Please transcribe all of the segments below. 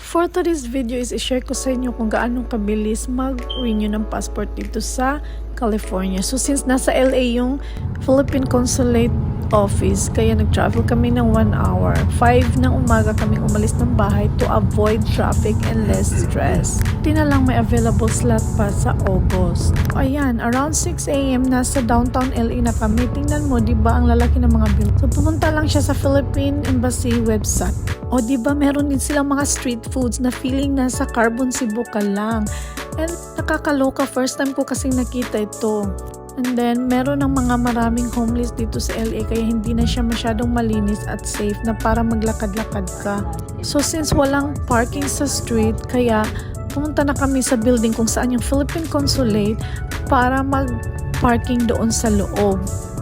For today's video is i-share ko sa inyo kung gaano kabilis mag-renew ng passport dito sa California. So since nasa LA yung Philippine Consulate Office, kaya nag-travel kami ng 1 hour. 5 ng umaga kami umalis ng bahay to avoid traffic and less stress. Di na lang may available slot pa sa August. Ayan, around 6 a.m. nasa downtown LA na kami. Tingnan mo, di ba ang lalaki ng mga building. So pumunta lang siya sa Philippine Embassy website. O di ba meron din silang mga street foods na feeling nasa Carbon Cebu ka lang. And nakakaloka, first time ko kasing nakita ito. And then, meron ng mga maraming homeless dito sa LA kaya hindi na siya masyadong malinis at safe na para maglakad-lakad ka. So, since walang parking sa street, kaya pumunta na kami sa building kung saan yung Philippine Consulate para mag-parking doon sa loob.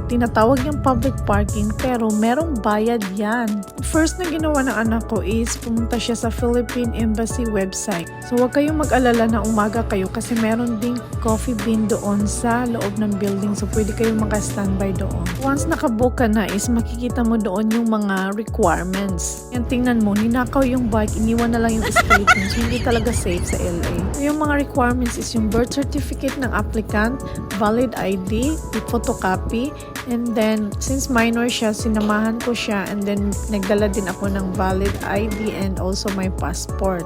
Tinatawag yung public parking pero merong bayad yan. First na ginawa ng anak ko is pumunta siya sa Philippine Embassy website. So huwag kayong mag-alala na umaga kayo kasi meron ding coffee bean doon sa loob ng building. So pwede kayong maka-standby doon. Once nakabook ka na is makikita mo doon yung mga requirements. Yan, tingnan mo, ninakaw yung bike, iniwan na lang yung skeleton. So hindi talaga safe sa LA. So, yung mga requirements is yung birth certificate ng applicant, valid ID, photocopy, and then, since minor siya, sinamahan ko siya and then nagdala din ako ng valid ID and also my passport.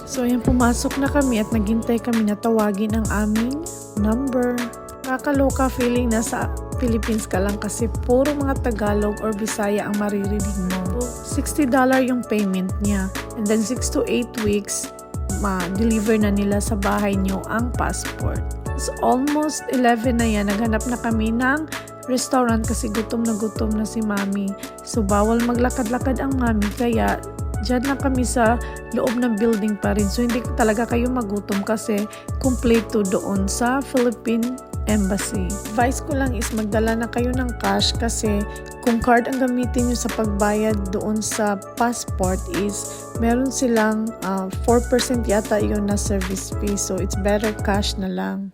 So, ayan, pumasok na kami at naghintay kami na tawagin ang aming number. Nakakaloka feeling nasa Philippines ka lang kasi puro mga Tagalog or Bisaya ang maririnig mo. $60 yung payment niya and then 6 to 8 weeks ma-deliver na nila sa bahay niyo ang passport. So, almost 11 na yan, naghanap na kami ng restaurant kasi gutom na si mami. So, bawal maglakad-lakad ang mami kaya dyan na kami sa loob ng building pa rin. So, hindi talaga kayo magutom kasi kumpleto doon sa Philippine Embassy. Advice ko lang is magdala na kayo ng cash kasi kung card ang gamitin nyo sa pagbayad doon sa passport is meron silang 4% yata yun na service fee. So, it's better cash na lang.